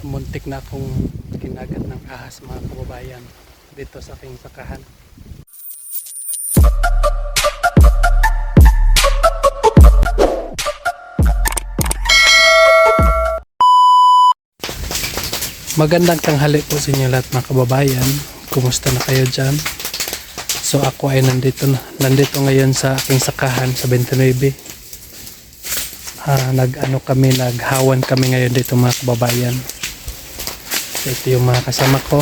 Sumuntik na akong kinagat ng ahas mga kababayan dito sa aking sakahan. Magandang tanghali po sa inyo lahat mga kababayan. Kumusta na kayo dyan? So ako ay nandito ngayon sa aking sakahan sa 29. Naghawan kami ngayon dito mga kababayan. So, ito yung mga kasama ko.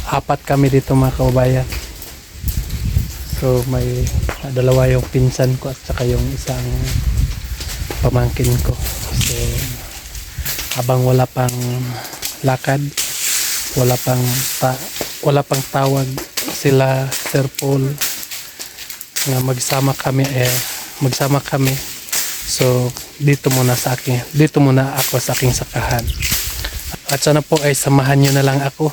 4 kami dito mga kababayan. So may dalawa yung pinsan ko at saka yung isang pamangkin ko. So habang wala pang lakad, wala pang tawag sila Sir Paul nga magsama kami. So dito muna ako sa aking sakahan. At sana po ay samahan nyo na lang ako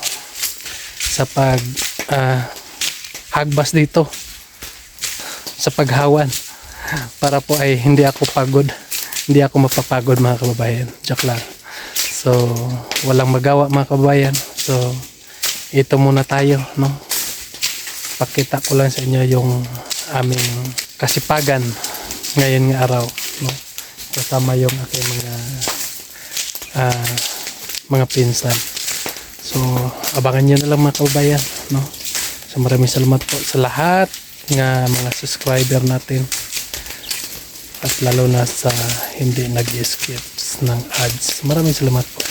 sa pag hagbas dito sa paghawan para po ay hindi ako mapapagod mga kababayan. Joke lang. So walang magawa mga kababayan. So ito muna tayo, no? Pakita ko lang sa inyo yung aming kasipagan ngayon nga araw, no? Kasama yung aking mga pinsan. So abangan nyo na lang mga kababayan, no? So maraming salamat po sa lahat nga mga subscriber natin at lalo na sa hindi nag-skip ng ads. Maraming salamat po.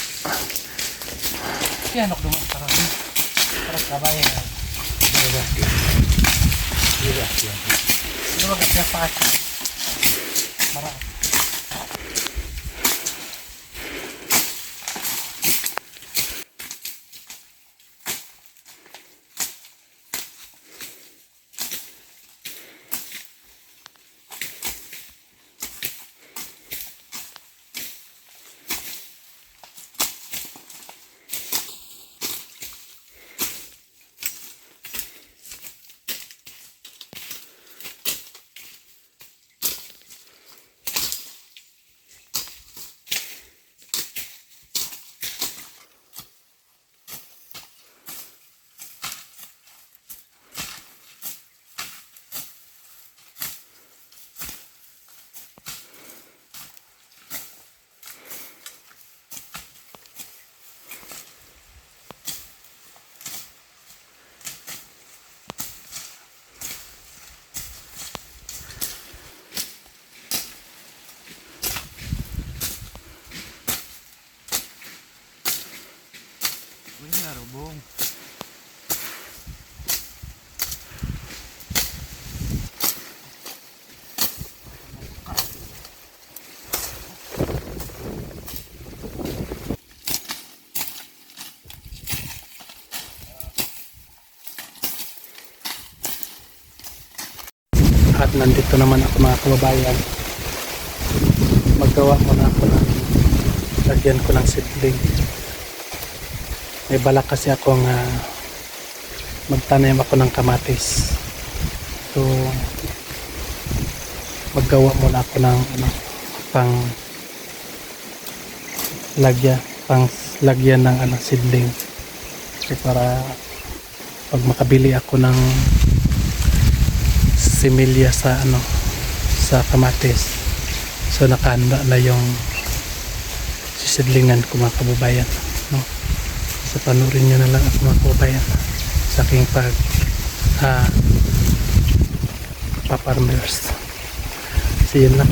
Yan ako duman para kabayan. Ano ba kasi pa? Marami. Bong. At nandito naman ako mga kababayan. Maggawa muna ako lagyan ko ng seedling. May balak kasi akong magtanim ako ng kamatis. So maggawa muna ako ng pang lagyan ng seedling. So para pag makabili ako ng similya sa kamatis, so nakahanda na yung sisidlingan ko mga kababayan, no? So panurin nyo na lang ako mga kababayan sa aking pa-farmers. So yun lang.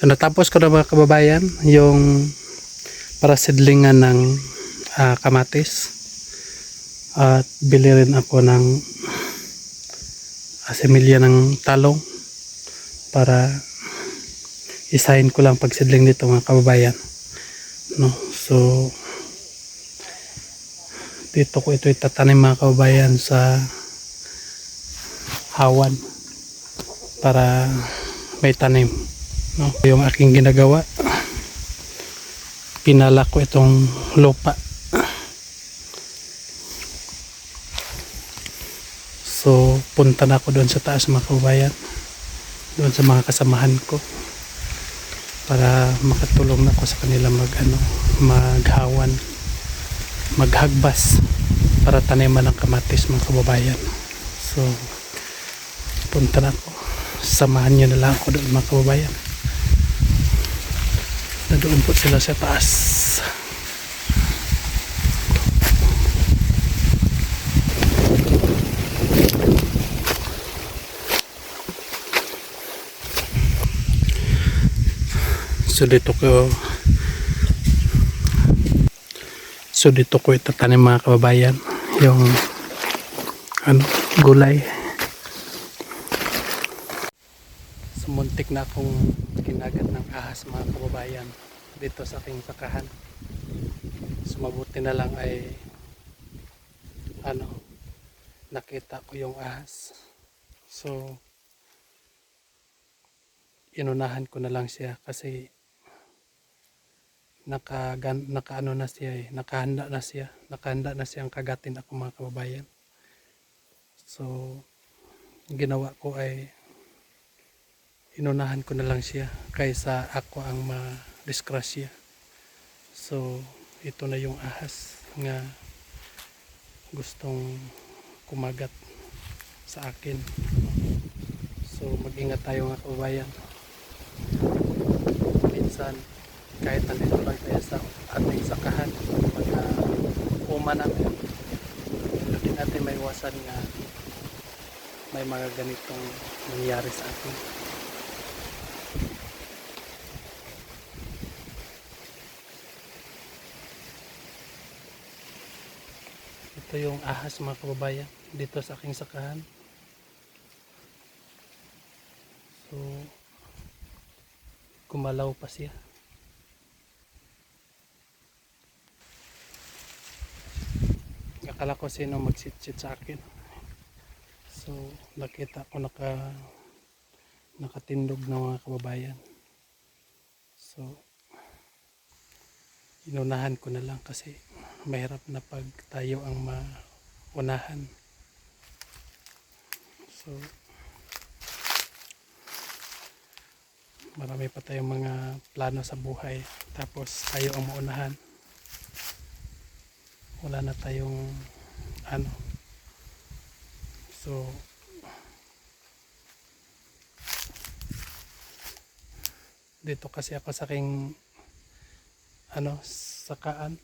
So natapos ko na mga kababayan yung para seedlingan ng kamatis. At bili rin ako ng semilya ng talong para isahin ko lang pagsidling dito mga kababayan, no? So dito ko ito itatanim mga kababayan sa hawan para may tanim, no? Yung aking ginagawa, pinala ko itong lupa. So punta na ako doon sa taas mga kababayan, doon sa mga kasamahan ko para makatulong na ako sa kanila maghawan, maghagbas para taniman ng kamatis mga kababayan. So punta na ako, samahan nyo na lang ako doon mga kababayan. Na doon po sila sa taas. So dito ko itatanim mga kababayan yung gulay. So muntik na akong kinagat ng ahas mga kababayan dito sa aking sakahan. So mabuti na lang ay nakita ko yung ahas. So inunahan ko na lang siya kasi nakahanda na siyang kagatin ako mga kababayan. So ginawa ko ay inunahan ko na lang siya kaysa ako ang madisgrasya. So ito na yung ahas nga gustong kumagat sa akin. So mag-ingat tayo mga kababayan. Minsan kahit nandito lang tayo sa ating sakahan, pagka natin, hindi natin may iwasan nga may mga ganitong nangyari sa atin. Ito yung ahas mga kababayan dito sa aking sakahan. So gumalaw pa siya. Akala ko sino magsit-sit sa akin. So nakita ko nakatindog na mga kababayan. So inunahan ko na lang kasi mahirap na pag tayo ang maunahan. So marami pa tayong mga plano sa buhay, tapos tayo ang maunahan. Wala na tayong so dito kasi ako sa aking sakaan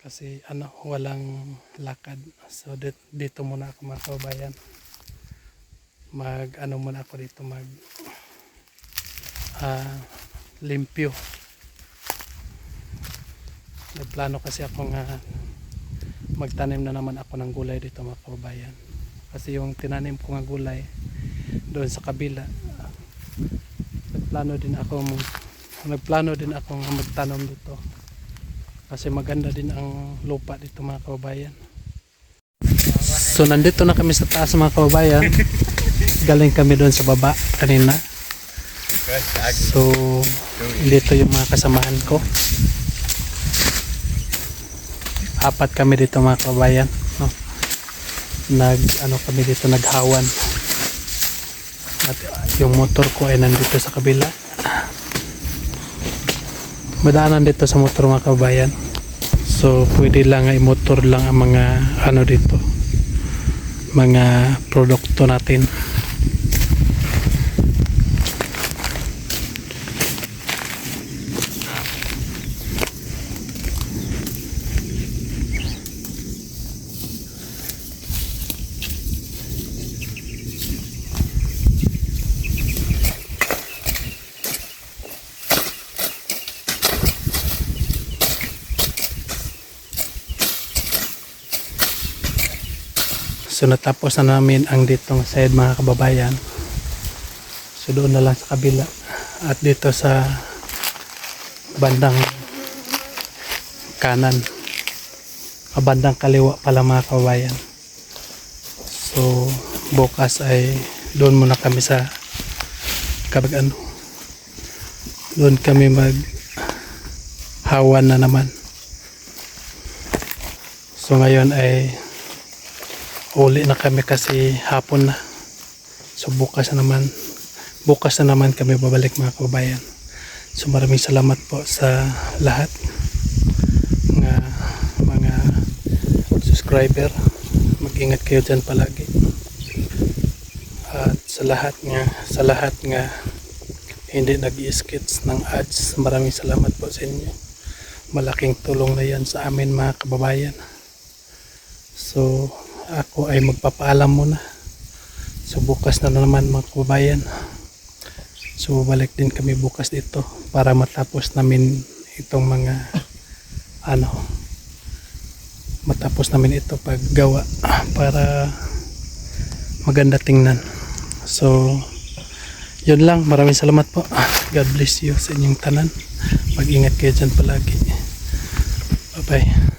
kasi walang lakad. So dito muna ako mga kababayan, muna ako dito limpyo. Nagplano kasi ako nga magtanim na naman ako ng gulay dito mga kababayan, kasi yung tinanim ko nga gulay doon sa kabila, nagplano din ako magtanom dito kasi maganda din ang lupa dito mga kababayan. So nandito na kami sa taas mga kababayan. Galing kami doon sa baba kanina. So dito yung mga kasamahan ko, 4 kami dito mga kababayan, no? Kami dito naghawan at yung motor ko ay nandito sa kabila. Madaanan dito sa motor mga kababayan, so pwede lang ay motor lang ang mga dito, mga produkto natin. So natapos na namin ang ditong side mga kababayan. So doon na lang sa kabila. At dito sa bandang kanan. Bandang kaliwa pala mga kababayan. So bukas ay doon muna kami sa doon kami mag hawan na naman. So ngayon ay uli na kami kasi hapon na. So bukas na naman kami babalik mga kababayan. So maraming salamat po sa lahat ng mga subscriber. Mag-ingat kayo dyan palagi. At sa lahat nga hindi nag-i-skits ng ads, maraming salamat po sa inyo. Malaking tulong na yan sa amin mga kababayan. So ako ay magpapaalam muna. So bukas na naman mga kababayan. So balik din kami bukas dito para matapos namin itong mga matapos namin ito paggawa para maganda tingnan. So yun lang, maraming salamat po. God bless you sa inyong tanan. Mag-ingat kayo dyan palagi. Bye bye.